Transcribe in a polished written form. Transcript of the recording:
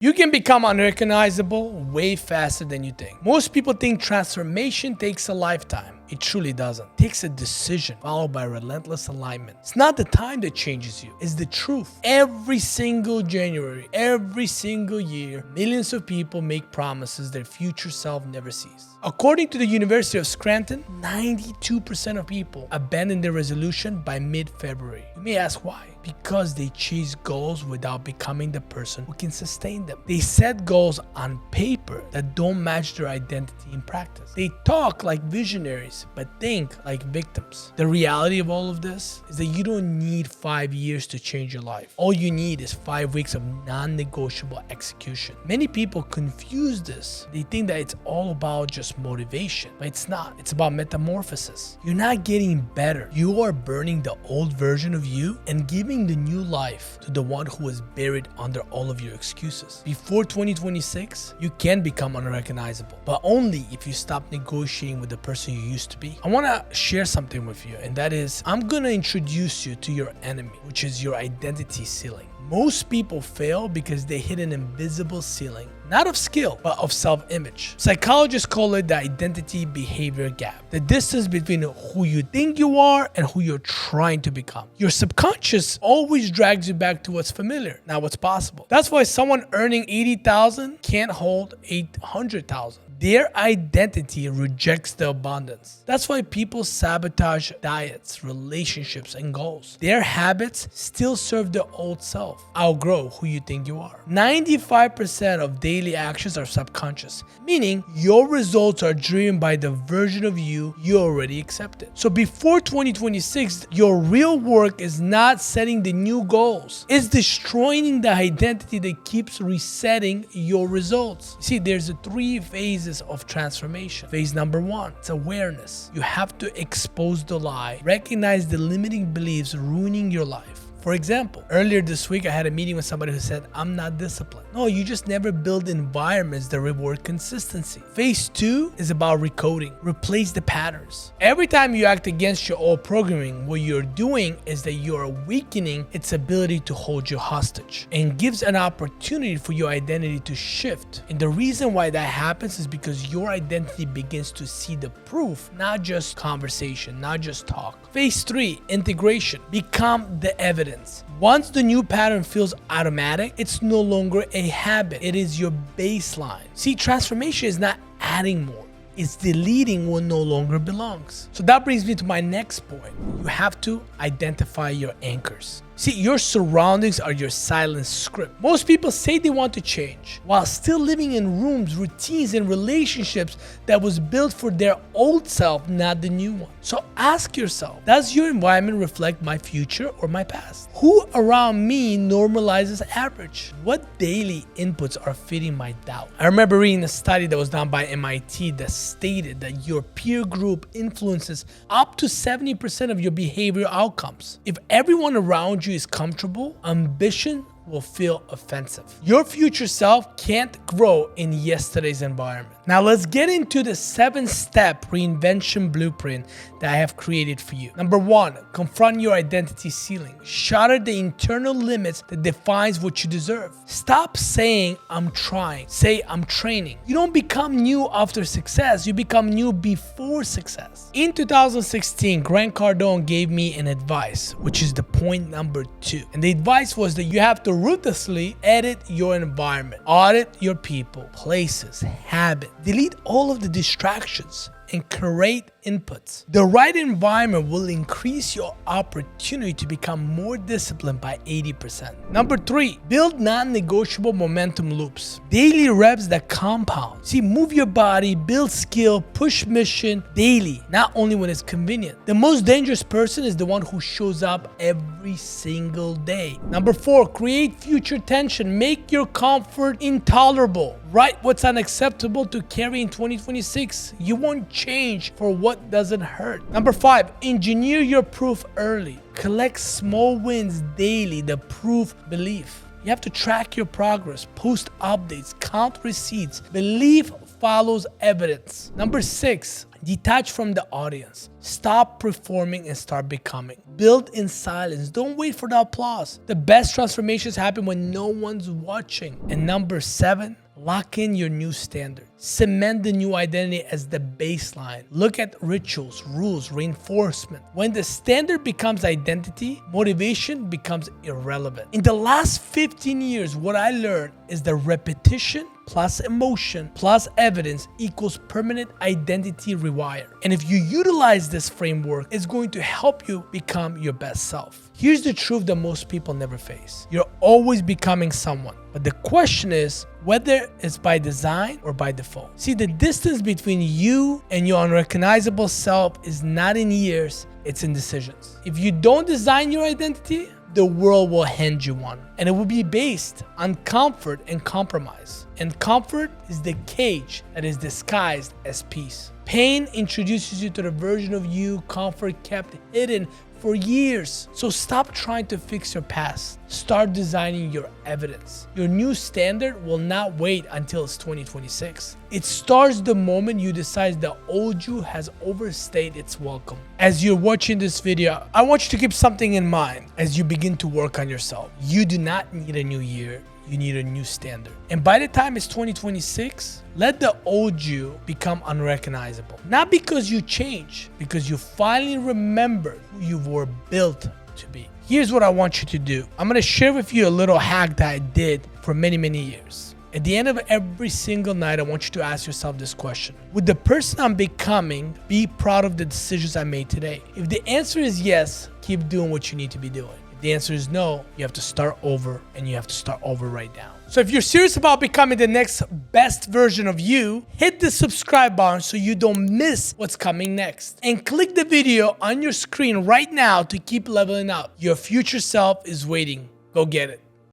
You can become unrecognizable way faster than you think. Most people think transformation takes a lifetime. It truly doesn't. It takes a decision followed by relentless alignment. It's not the time that changes you, it's the truth. Every single January, every single year, millions of people make promises their future self never sees. According to the University of Scranton, 92% of people abandon their resolution by mid-February. You may ask why? Because they chase goals without becoming the person who can sustain them. They set goals on paper that don't match their identity in practice. They talk like visionaries, but think like victims. The reality of all of this is that you don't need 5 years to change your life. All you need is 5 weeks of non-negotiable execution. Many people confuse this. They think that it's all about just motivation, but it's not. It's about metamorphosis. You're not getting better. You are burning the old version of you and giving the new life to the one who was buried under all of your excuses. Before 2026, you can become unrecognizable, but only if you stop negotiating with the person you used to be. I want to share something with you, and that is, I'm going to introduce you to your enemy, which is your identity ceiling. Most people fail because they hit an invisible ceiling, not of skill, but of self-image. Psychologists call it the identity behavior gap, the distance between who you think you are and who you're trying to become. Your subconscious always drags you back to what's familiar, not what's possible. That's why someone earning $80,000 can't hold $800,000. Their identity rejects the abundance. That's why people sabotage diets, relationships, and goals. Their habits still serve the old self. Outgrow who you think you are. 95% of daily actions are subconscious, meaning your results are driven by the version of you already accepted. So before 2026, your real work is not setting the new goals. It's destroying the identity that keeps resetting your results. See, there's 3 phases of transformation. Phase number 1, it's awareness. You have to expose the lie, recognize the limiting beliefs ruining your life. For example, earlier this week, I had a meeting with somebody who said, I'm not disciplined. No, you just never build environments that reward consistency. Phase 2 is about recoding. Replace the patterns. Every time you act against your old programming, what you're doing is that you're weakening its ability to hold you hostage and gives an opportunity for your identity to shift. And the reason why that happens is because your identity begins to see the proof, not just conversation, not just talk. Phase 3, integration. Become the evidence. Once the new pattern feels automatic, it's no longer a habit. It is your baseline. See, transformation is not adding more. It's deleting what no longer belongs. So that brings me to my next point. You have to identify your anchors. See, your surroundings are your silent script. Most people say they want to change while still living in rooms, routines, and relationships that was built for their old self, not the new one. So ask yourself, does your environment reflect my future or my past? Who around me normalizes average? What daily inputs are feeding my doubt? I remember reading a study that was done by MIT that stated that your peer group influences up to 70% of your behavioral outcomes. If everyone around you is comfortable, ambition will feel offensive. Your future self can't grow in yesterday's environment. Now let's get into the 7-step reinvention blueprint that I have created for you. Number 1, confront your identity ceiling. Shatter the internal limits that defines what you deserve. Stop saying, I'm trying. Say, I'm training. You don't become new after success. You become new before success. In 2016, Grant Cardone gave me an advice, which is the point number 2. And the advice was that you have to ruthlessly edit your environment, audit your people, places, habits, delete all of the distractions, and create inputs. The right environment will increase your opportunity to become more disciplined by 80%. Number 3, build non-negotiable momentum loops. Daily reps that compound. See, move your body, build skill, push mission daily, not only when it's convenient. The most dangerous person is the one who shows up every single day. Number 4, create future tension. Make your comfort intolerable. Write what's unacceptable to carry in 2026. You won't change for what doesn't hurt. Number 5, engineer your proof early. Collect small wins daily that prove belief. You have to track your progress, post updates, count receipts. Belief follows evidence. Number 6, detach from the audience. Stop performing and start becoming. Build in silence. Don't wait for the applause. The best transformations happen when no one's watching. And number 7, lock in your new standard. Cement the new identity as the baseline. Look at rituals, rules, reinforcement. When the standard becomes identity, motivation becomes irrelevant. In the last 15 years, what I learned is that repetition plus emotion plus evidence equals permanent identity rewire. And if you utilize this framework, it's going to help you become your best self. Here's the truth that most people never face. You're always becoming someone. But the question is whether it's by design or by default. See, the distance between you and your unrecognizable self is not in years, it's in decisions. If you don't design your identity, the world will hand you one. And it will be based on comfort and compromise. And comfort is the cage that is disguised as peace. Pain introduces you to the version of you comfort kept hidden for years. So stop trying to fix your past. Start designing your evidence. Your new standard will not wait until it's 2026. It starts the moment you decide the old you has overstayed its welcome. As you're watching this video, I want you to keep something in mind as you begin to work on yourself. You do not need a new year. You need a new standard. And by the time it's 2026, let the old you become unrecognizable. Not because you changed, because you finally remember who you were built to be. Here's what I want you to do. I'm gonna share with you a little hack that I did for many, many years. At the end of every single night, I want you to ask yourself this question. Would the person I'm becoming be proud of the decisions I made today? If the answer is yes, keep doing what you need to be doing. The answer is no, you have to start over, and you have to start over right now. So if you're serious about becoming the next best version of you, hit the subscribe button so you don't miss what's coming next. And click the video on your screen right now to keep leveling up. Your future self is waiting. Go get it.